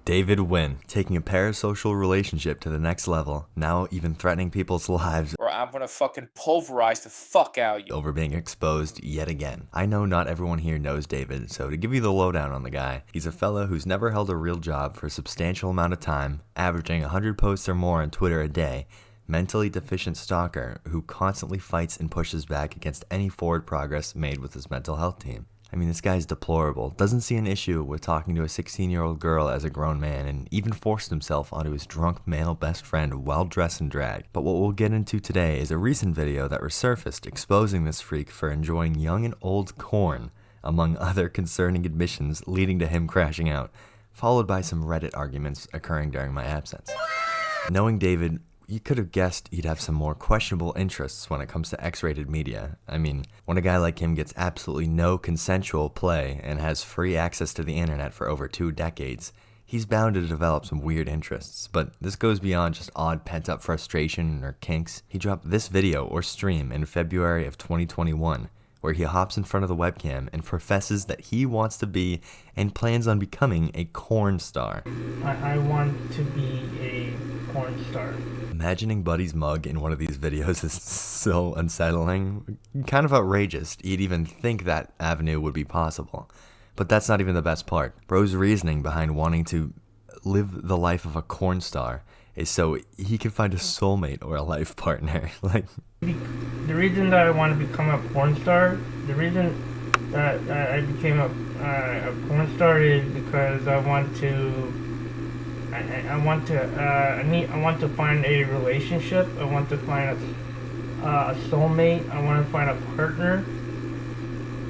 David Nguyen, taking a parasocial relationship to the next level, now even threatening people's lives or I'm gonna fucking pulverize the fuck out of you. over being exposed yet again. I know not everyone here knows David, so to give you the lowdown on the guy, he's a fella who's never held a real job for a substantial amount of time, averaging 100 posts or more on Twitter a day, mentally deficient stalker who constantly fights and pushes back against any forward progress made with his mental health team. I mean, this guy's deplorable, doesn't see an issue with talking to a 16-year-old girl as a grown man, and even forced himself onto his drunk male best friend while dressed in drag. But what we'll get into today is a recent video that resurfaced exposing this freak for enjoying young and old corn, among other concerning admissions leading to him crashing out, followed by some Reddit arguments occurring during my absence. Knowing David, you could have guessed he'd have some more questionable interests when it comes to X-rated media. I mean, when a guy like him gets absolutely no consensual play and has free access to the internet for over 2 decades, he's bound to develop some weird interests. But this goes beyond just odd pent-up frustration or kinks. He dropped this video or stream in February of 2021, where he hops in front of the webcam and professes that he wants to be and plans on becoming a corn star. I want to be a porn star. Imagining Buddy's mug in one of these videos is so unsettling, kind of outrageous. You'd even think that avenue would be possible. But that's not even the best part. Bro's reasoning behind wanting to live the life of a corn star is so he can find a soulmate or a life partner. The reason that I want to become a porn star, the reason that I became a porn star is because I want to find a relationship. I want to find a soulmate. I want to find a partner.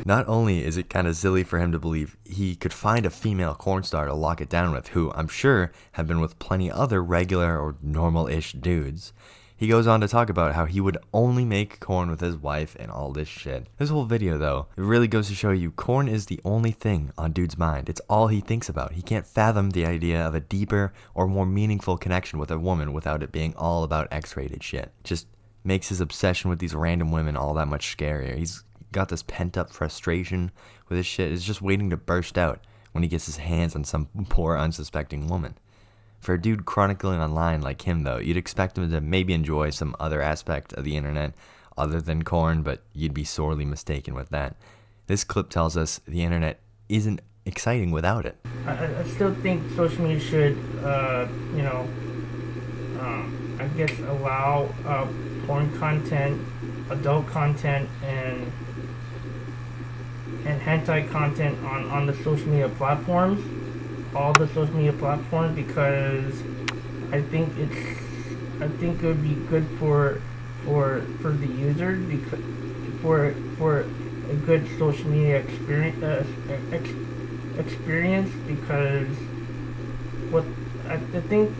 Not only is it kind of silly for him to believe he could find a female corn star to lock it down with, who I'm sure have been with plenty other regular or normal-ish dudes, he goes on to talk about how he would only make corn with his wife and all this shit. This whole video, though, it really goes to show you corn is the only thing on dude's mind. It's all he thinks about. He can't fathom the idea of a deeper or more meaningful connection with a woman without it being all about X-rated shit. Just makes his obsession with these random women all that much scarier. He's got this pent-up frustration with his shit. It's just waiting to burst out when he gets his hands on some poor unsuspecting woman. For a dude chronicling online like him, though, you'd expect him to maybe enjoy some other aspect of the internet other than corn, but you'd be sorely mistaken with that. This clip tells us the internet isn't exciting without it. I still think social media should, I guess allow porn content, adult content, and hentai content on the social media platforms. All the social media platforms, because I think it would be good for the user, because for a good social media experience because what I think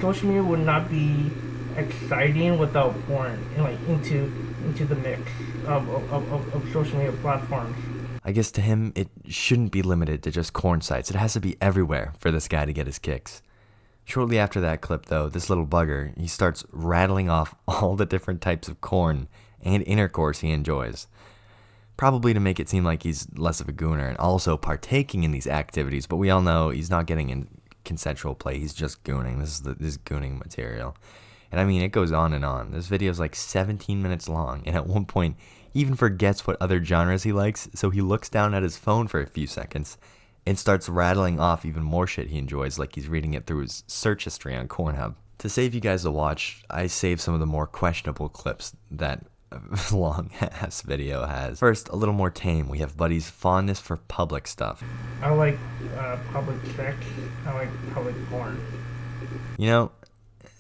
social media would not be exciting without porn into the mix of social media platforms. I guess to him, it shouldn't be limited to just corn sites. It has to be everywhere for this guy to get his kicks. Shortly after that clip, though, this little bugger, he starts rattling off all the different types of corn and intercourse he enjoys. Probably to make it seem like he's less of a gooner and also partaking in these activities, but we all know he's not getting in consensual play. He's just gooning. This is gooning material. And I mean, it goes on and on. This video is like 17 minutes long, and at one point, he even forgets what other genres he likes, so he looks down at his phone for a few seconds and starts rattling off even more shit he enjoys, like he's reading it through his search history on Pornhub. To save you guys to watch, I saved some of the more questionable clips that a long-ass video has. First, a little more tame. We have Buddy's fondness for public stuff. I like public sex. I like public porn. You know,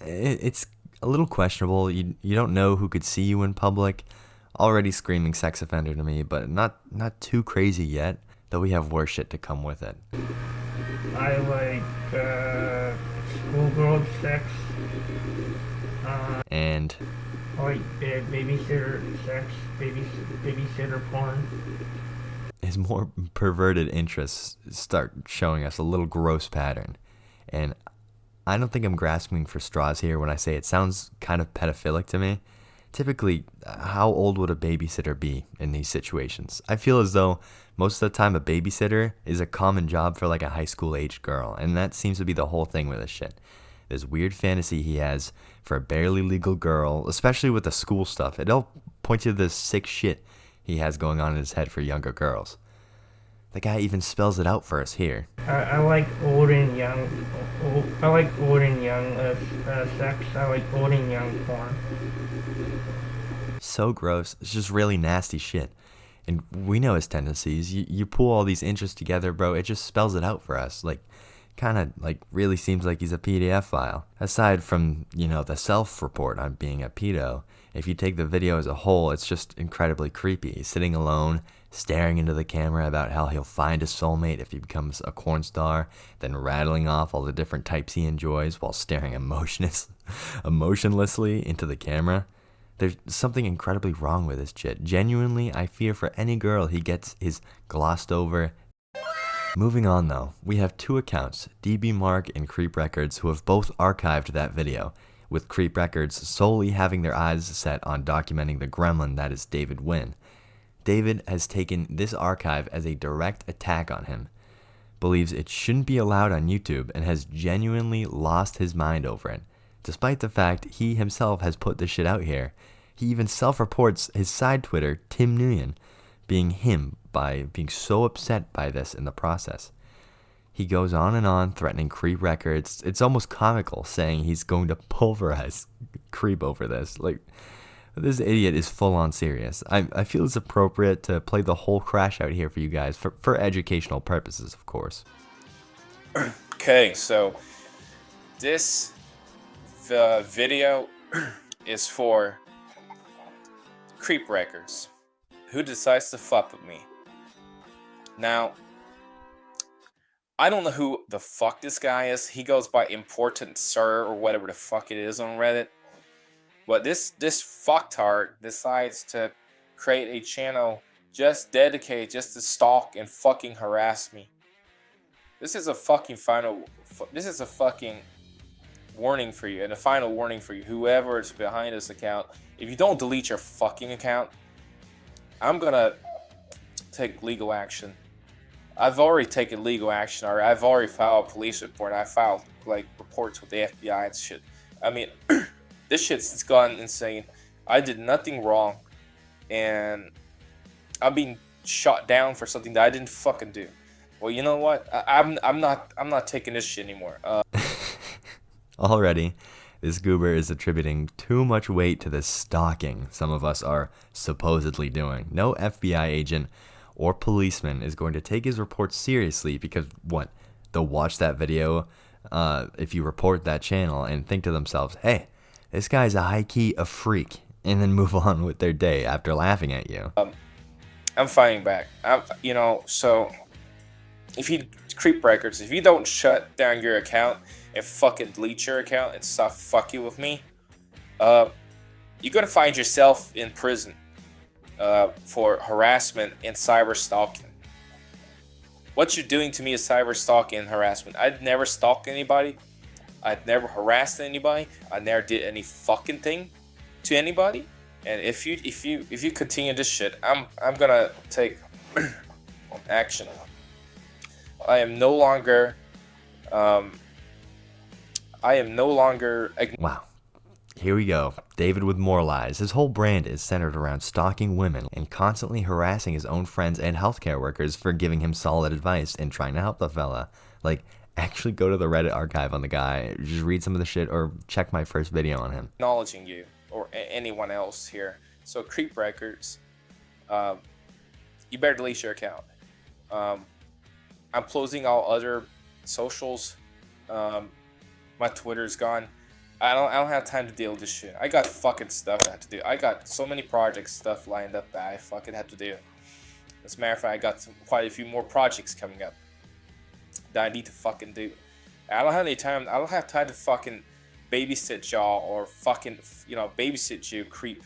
it's a little questionable. You don't know who could see you in public. Already screaming sex offender to me, but not too crazy yet, though we have worse shit to come with it. I like schoolgirl sex. And I like babysitter sex, babysitter porn. his more perverted interests start showing us a little gross pattern. And I don't think I'm grasping for straws here when I say it sounds kind of pedophilic to me. Typically, how old would a babysitter be in these situations? I feel as though most of the time a babysitter is a common job for like a high school aged girl, and that seems to be the whole thing with this shit. This weird fantasy he has for a barely legal girl, especially with the school stuff. It all points to this sick shit he has going on in his head for younger girls. The guy even spells it out for us here. I like old and young. I like old and young sex. I like old and young porn. So gross. It's just really nasty shit. And we know his tendencies. You pull all these interests together, bro, it just spells it out for us. Like, kind of like really seems like he's a PDF file. Aside from, the self-report on being a pedo, if you take the video as a whole, it's just incredibly creepy. He's sitting alone, staring into the camera about how he'll find a soulmate if he becomes a corn star, then rattling off all the different types he enjoys while staring emotionlessly into the camera. There's something incredibly wrong with this shit. Genuinely, I fear for any girl he gets his glossed over. Moving on though, we have two accounts, DB Mark and Creep Records, who have both archived that video, with Creep Records solely having their eyes set on documenting the gremlin that is David Nguyen. David has taken this archive as a direct attack on him, believes it shouldn't be allowed on YouTube, and has genuinely lost his mind over it. Despite the fact he himself has put this shit out here, he even self-reports his side Twitter, Tim Nguyen, being him by being so upset by this in the process. He goes on and on threatening Creep Records. It's almost comical, saying he's going to pulverize Creep over this. Like, this idiot is full on serious. I feel it's appropriate to play the whole crash out here for you guys, for educational purposes, of course. Okay, so this video is for Creep Records, who decides to fuck with me. Now, I don't know who the fuck this guy is. He goes by Important Sir or whatever the fuck it is on Reddit. But this fucktard decides to create a channel just dedicated just to stalk and fucking harass me. This is a fucking warning for you, and a final warning for you, whoever is behind this account. If you don't delete your fucking account, I'm gonna take legal action. I've already taken legal action, or I've already filed a police report. I filed like reports with the FBI and shit. I mean, this shit's gone insane. I did nothing wrong, and I'm being shot down for something that I didn't fucking do. Well, you know what? I'm not taking this shit anymore. Already, this goober is attributing too much weight to this stalking some of us are supposedly doing. No FBI agent or policeman is going to take his report seriously because, what, they'll watch that video if you report that channel and think to themselves, hey, this guy's a freak, and then move on with their day after laughing at you. I'm fighting back. So if you Creep Records, if you don't shut down your account and fucking delete your account and stop fucking with me, you're gonna find yourself in prison for harassment and cyber stalking. What you're doing to me is cyber stalking and harassment. I'd never stalked anybody. I'd never harassed anybody. I never did any fucking thing to anybody. And if you continue this shit, I'm gonna take action. I am no longer. Wow. Here we go. David with more lies. His whole brand is centered around stalking women and constantly harassing his own friends and healthcare workers for giving him solid advice and trying to help the fella. Like, actually go to the Reddit archive on the guy, just read some of the shit, or check my first video on him. Acknowledging you or anyone else here. So Creep Records, you better delete your account. I'm closing all other socials. My Twitter's gone. I don't have time to deal with this shit. I got fucking stuff I have to do. I got so many projects stuff lined up that I fucking have to do. As a matter of fact, I got quite a few more projects coming up that I need to fucking do. I don't have any time. I don't have time to fucking babysit y'all or fucking, babysit you, creep.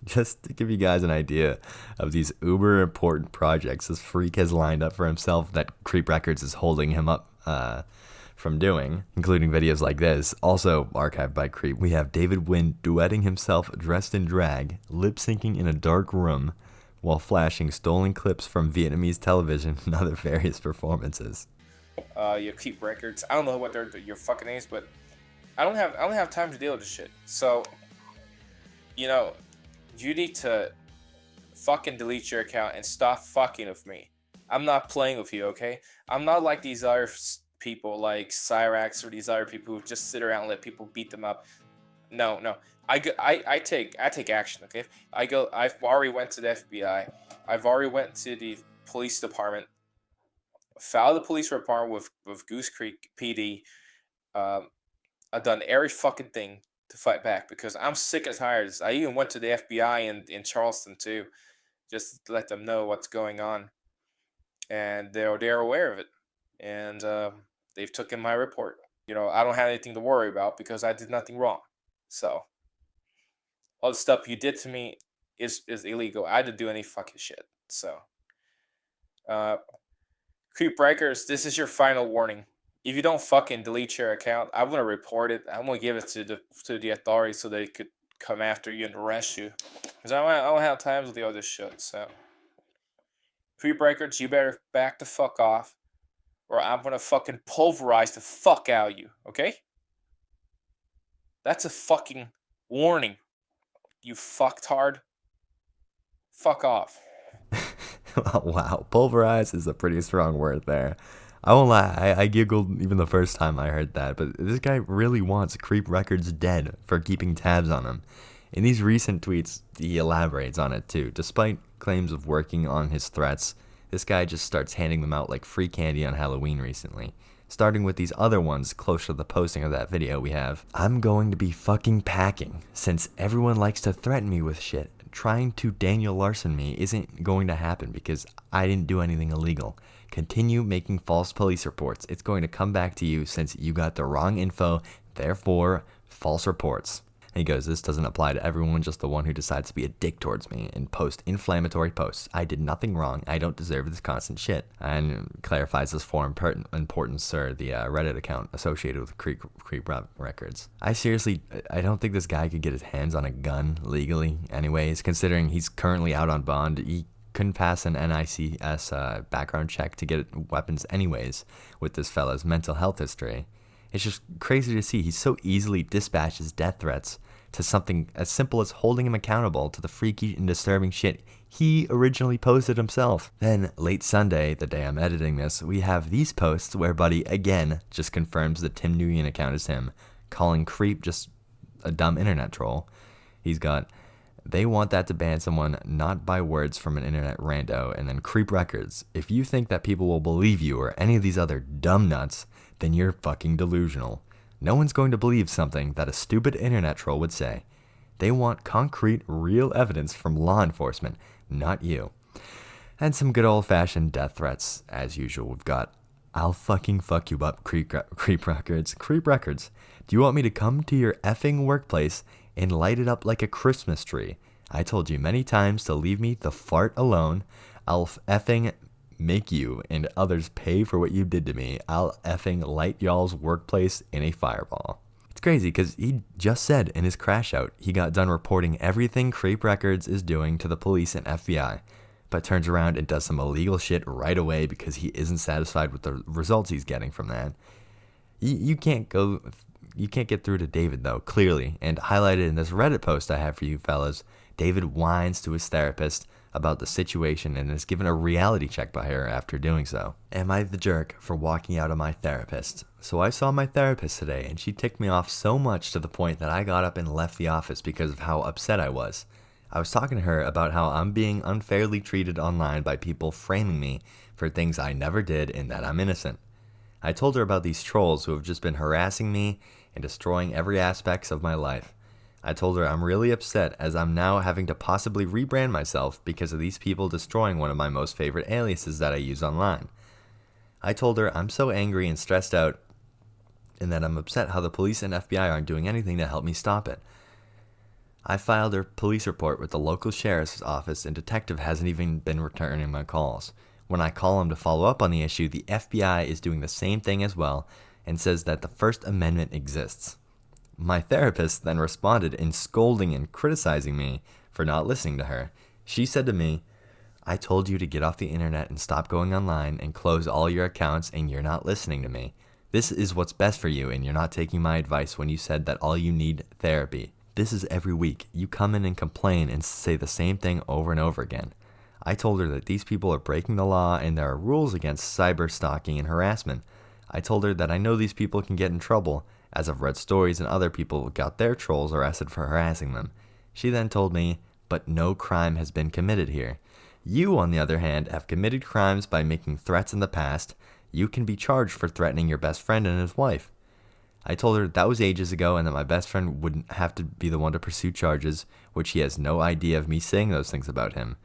Just to give you guys an idea of these uber important projects this freak has lined up for himself that Creep Records is holding him up from doing, including videos like this, also archived by Creep. We have David Nguyen duetting himself dressed in drag, lip-syncing in a dark room, while flashing stolen clips from Vietnamese television and other various performances. You keep records. I don't know what your fucking names, but I don't have time to deal with this shit. So, you know, you need to fucking delete your account and stop fucking with me. I'm not playing with you, okay? I'm not like these other people like Cyrax or these other people who just sit around and let people beat them up. No. I take action, okay? I've already went to the FBI. I've already went to the police department. Filed a police report with Goose Creek PD. I've done every fucking thing to fight back because I'm sick and tired. I even went to the FBI in Charleston too, just to let them know what's going on, and they're aware of it, and they've taken my report. You know, I don't have anything to worry about because I did nothing wrong. So all the stuff you did to me is illegal. I didn't do any fucking shit. So, Creep Breakers, this is your final warning. If you don't fucking delete your account, I'm gonna report it. I'm gonna give it to the authorities so they could come after you and arrest you. Cause I don't have time to deal with this shit. So, Creep Breakers, you better back the fuck off, or I'm gonna fucking pulverize the fuck out of you. Okay? That's a fucking warning. You fucktard. Fuck off. Wow, pulverize is a pretty strong word there. I won't lie, I giggled even the first time I heard that, but this guy really wants Creep Records dead for keeping tabs on him. In these recent tweets, he elaborates on it too. Despite claims of working on his threats, this guy just starts handing them out like free candy on Halloween recently. Starting with these other ones close to the posting of that video we have. I'm going to be fucking packing, since everyone likes to threaten me with shit. Trying to Daniel Larson me isn't going to happen because I didn't do anything illegal. Continue making false police reports. It's going to come back to you since you got the wrong info, therefore, false reports. And he goes, this doesn't apply to everyone, just the one who decides to be a dick towards me and post inflammatory posts. I did nothing wrong. I don't deserve this constant shit. And clarifies this for importance, sir, the Reddit account associated with Creep Records. I don't think this guy could get his hands on a gun legally anyways, considering he's currently out on bond. He couldn't pass an NICS background check to get weapons anyways with this fella's mental health history. It's just crazy to see he so easily dispatches death threats to something as simple as holding him accountable to the freaky and disturbing shit he originally posted himself. Then, late Sunday, the day I'm editing this, we have these posts where Buddy again just confirms the Tim Nguyen account is him, calling Creep just a dumb internet troll. He's got, they want that to ban someone not by words from an internet rando, and then Creep Records. If you think that people will believe you or any of these other dumb nuts, then you're fucking delusional. No one's going to believe something that a stupid internet troll would say. They want concrete, real evidence from law enforcement, not you. And some good old-fashioned death threats, as usual. We've got, I'll fucking fuck you up, Creep Records. Creep Records, do you want me to come to your effing workplace and light it up like a Christmas tree? I told you many times to leave me the fart alone. I'll effing make you and others pay for what you did to me. I'll effing light y'all's workplace in a fireball. It's crazy because he just said in his crash out he got done reporting everything Creep Records is doing to the police and FBI, but turns around and does some illegal shit right away because he isn't satisfied with the results he's getting from that. You can't get through to David though, clearly, and highlighted in this Reddit post I have for you fellas, David whines to his therapist about the situation and is given a reality check by her after doing so. Am I the jerk for walking out on my therapist? So I saw my therapist today and she ticked me off so much to the point that I got up and left the office because of how upset I was. I was talking to her about how I'm being unfairly treated online by people framing me for things I never did and that I'm innocent. I told her about these trolls who have just been harassing me and destroying every aspect of my life. I told her I'm really upset as I'm now having to possibly rebrand myself because of these people destroying one of my most favorite aliases that I use online. I told her I'm so angry and stressed out and that I'm upset how the police and FBI aren't doing anything to help me stop it. I filed a police report with the local sheriff's office and detective hasn't even been returning my calls. When I call him to follow up on the issue, the FBI is doing the same thing as well and says that the First Amendment exists. My therapist then responded in scolding and criticizing me for not listening to her. She said to me, "I told you to get off the internet and stop going online and close all your accounts, and you're not listening to me. This is what's best for you, and you're not taking my advice when you said that all you need therapy. This is every week. You come in and complain and say the same thing over and over again." I told her that these people are breaking the law and there are rules against cyber stalking and harassment. I told her that I know these people can get in trouble, as I've read stories and other people got their trolls arrested for harassing them. She then told me, "But no crime has been committed here. You, on the other hand, have committed crimes by making threats in the past. You can be charged for threatening your best friend and his wife." I told her that was ages ago and that my best friend wouldn't have to be the one to pursue charges, which he has no idea of me saying those things about him.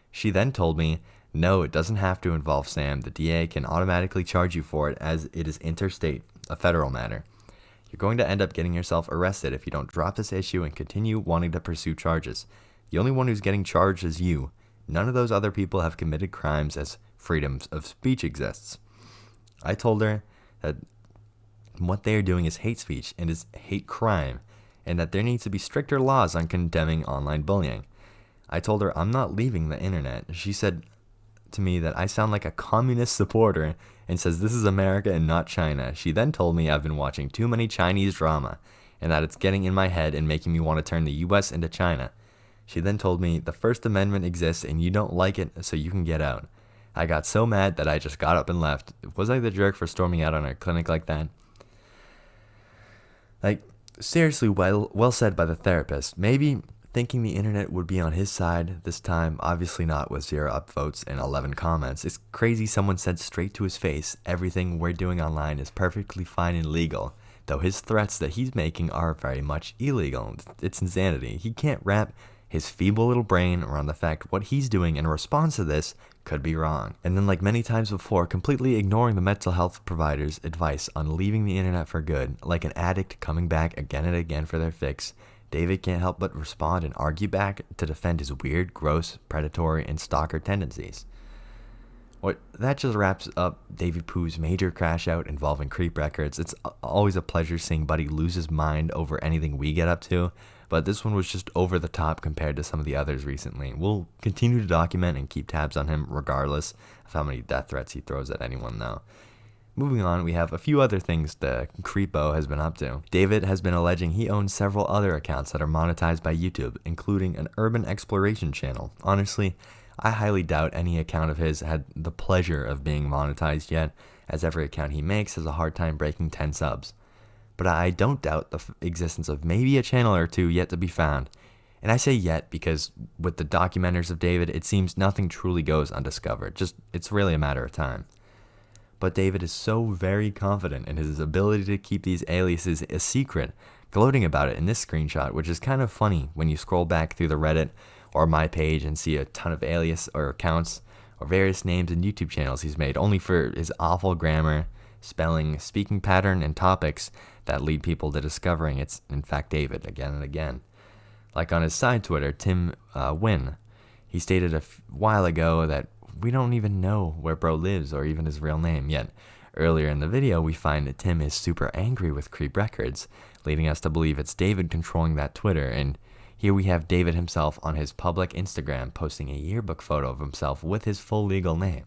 She then told me, "No, it doesn't have to involve Sam. The DA can automatically charge you for it as it is interstate, a federal matter. You're going to end up getting yourself arrested if you don't drop this issue and continue wanting to pursue charges. The only one who's getting charged is you. None of those other people have committed crimes as freedom of speech exists." I told her that what they are doing is hate speech and is hate crime, and that there needs to be stricter laws on condemning online bullying. I told her I'm not leaving the internet. She said to me that I sound like a communist supporter and says this is America and not China. She then told me I've been watching too many Chinese drama and that it's getting in my head and making me want to turn the US into China. She then told me the First Amendment exists and you don't like it, so you can get out. I got so mad that I just got up and left. Was I the jerk for storming out on our clinic like that? Like, seriously, well said by the therapist. Maybe thinking the internet would be on his side this time, obviously not with 0 upvotes and 11 comments. It's crazy someone said straight to his face, everything we're doing online is perfectly fine and legal, though his threats that he's making are very much illegal. It's insanity. He can't wrap his feeble little brain around the fact what he's doing in response to this could be wrong. And then, like many times before, completely ignoring the mental health providers' advice on leaving the internet for good, like an addict coming back again and again for their fix. David can't help but respond and argue back to defend his weird, gross, predatory, and stalker tendencies. That just wraps up David Pooh's major crash out involving Creep Records. It's always a pleasure seeing Buddy lose his mind over anything we get up to, but this one was just over the top compared to some of the others recently. We'll continue to document and keep tabs on him regardless of how many death threats he throws at anyone, though. Moving on, we have a few other things the Creepo has been up to. David has been alleging he owns several other accounts that are monetized by YouTube, including an urban exploration channel. Honestly, I highly doubt any account of his had the pleasure of being monetized yet, as every account he makes has a hard time breaking 10 subs. But I don't doubt the existence of maybe a channel or two yet to be found. And I say yet because with the documentaries of David, it seems nothing truly goes undiscovered. It's really a matter of time. But David is so very confident in his ability to keep these aliases a secret, gloating about it in this screenshot, which is kind of funny when you scroll back through the Reddit or my page and see a ton of alias or accounts or various names and YouTube channels he's made, only for his awful grammar, spelling, speaking pattern, and topics that lead people to discovering it's in fact David again and again. Like on his side Twitter, Tim Nguyen, he stated a while ago that we don't even know where bro lives or even his real name, yet earlier in the video we find that Tim is super angry with Creep Records, leading us to believe it's David controlling that Twitter. And here we have David himself on his public Instagram posting a yearbook photo of himself with his full legal name.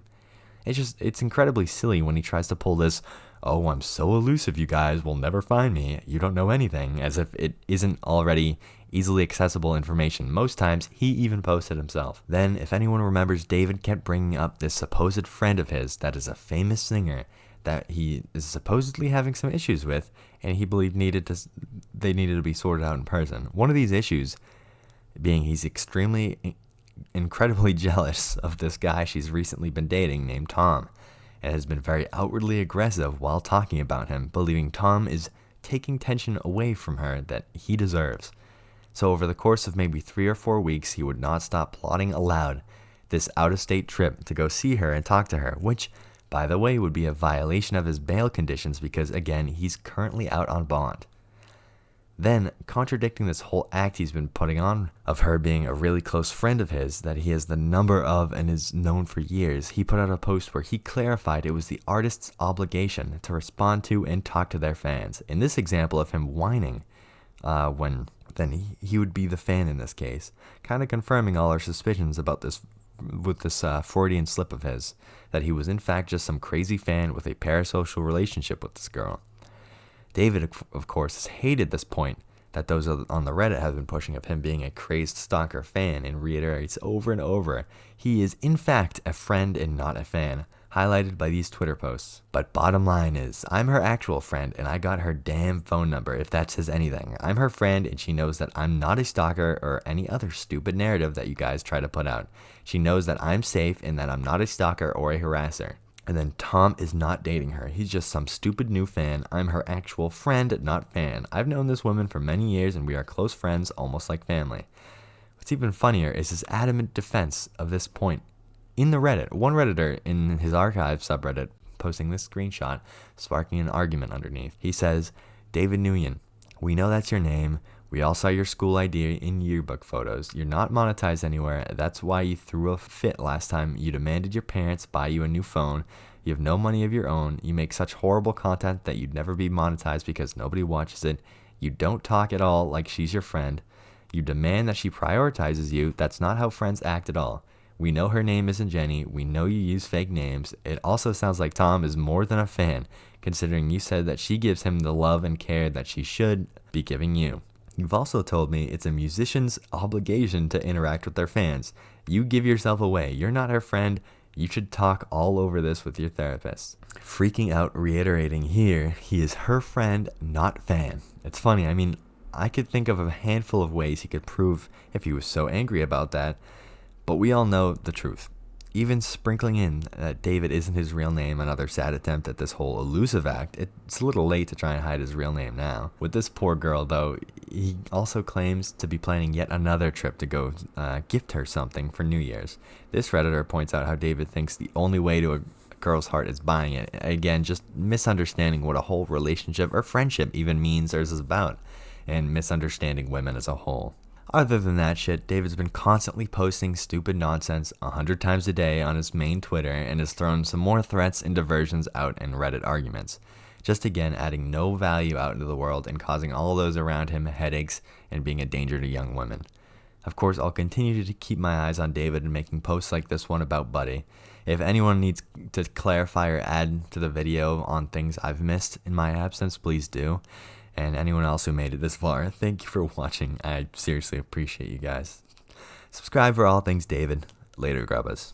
It's incredibly silly when he tries to pull this, "Oh, I'm so elusive, you guys will never find me, you don't know anything," as if it isn't already easily accessible information. Most times, he even posted himself. Then, if anyone remembers, David kept bringing up this supposed friend of his that is a famous singer that he is supposedly having some issues with, and he believed they needed to be sorted out in person. One of these issues being he's incredibly jealous of this guy she's recently been dating named Tom, and has been very outwardly aggressive while talking about him, believing Tom is taking tension away from her that he deserves. So over the course of maybe 3 or 4 weeks, he would not stop plotting aloud this out-of-state trip to go see her and talk to her, which, by the way, would be a violation of his bail conditions because, again, he's currently out on bond. Then, contradicting this whole act he's been putting on of her being a really close friend of his that he has the number of and is known for years, he put out a post where he clarified it was the artist's obligation to respond to and talk to their fans. In this example of him whining, then he would be the fan in this case, kind of confirming all our suspicions about this with this Freudian slip of his, that he was in fact just some crazy fan with a parasocial relationship with this girl. David, of course, has hated this point that those on the Reddit have been pushing of him being a crazed stalker fan, and reiterates over and over he is in fact a friend and not a fan, highlighted by these Twitter posts. But bottom line is, I'm her actual friend and I got her damn phone number, if that says anything. I'm her friend and she knows that I'm not a stalker or any other stupid narrative that you guys try to put out. She knows that I'm safe and that I'm not a stalker or a harasser. And then Tom is not dating her. He's just some stupid new fan. I'm her actual friend, not fan. I've known this woman for many years and we are close friends, almost like family. What's even funnier is his adamant defense of this point. In the Reddit, one Redditor in his archive subreddit posting this screenshot, sparking an argument underneath. He says, David Nguyen, we know that's your name. We all saw your school ID in yearbook photos. You're not monetized anywhere. That's why you threw a fit last time you demanded your parents buy you a new phone. You have no money of your own. You make such horrible content that you'd never be monetized because nobody watches it. You don't talk at all like she's your friend. You demand that she prioritizes you. That's not how friends act at all. We know her name isn't Jenny. We know you use fake names. It also sounds like Tom is more than a fan, considering you said that she gives him the love and care that she should be giving you. You've also told me it's a musician's obligation to interact with their fans. You give yourself away. You're not her friend. You should talk all over this with your therapist. Freaking out, reiterating here, he is her friend, not fan. It's funny, I mean, I could think of a handful of ways he could prove if he was so angry about that, but we all know the truth. Even sprinkling in that David isn't his real name, another sad attempt at this whole elusive act, it's a little late to try and hide his real name now. With this poor girl, though, he also claims to be planning yet another trip to go gift her something for New Year's. This Redditor points out how David thinks the only way to a girl's heart is buying it. Again, just misunderstanding what a whole relationship or friendship even means or is about, and misunderstanding women as a whole. Other than that shit, David's been constantly posting stupid nonsense 100 times a day on his main Twitter and has thrown some more threats and diversions out in Reddit arguments. Just again adding no value out into the world and causing all those around him headaches and being a danger to young women. Of course, I'll continue to keep my eyes on David and making posts like this one about Buddy. If anyone needs to clarify or add to the video on things I've missed in my absence, please do. And anyone else who made it this far, thank you for watching. I seriously appreciate you guys. Subscribe for all things David. Later, grubbas.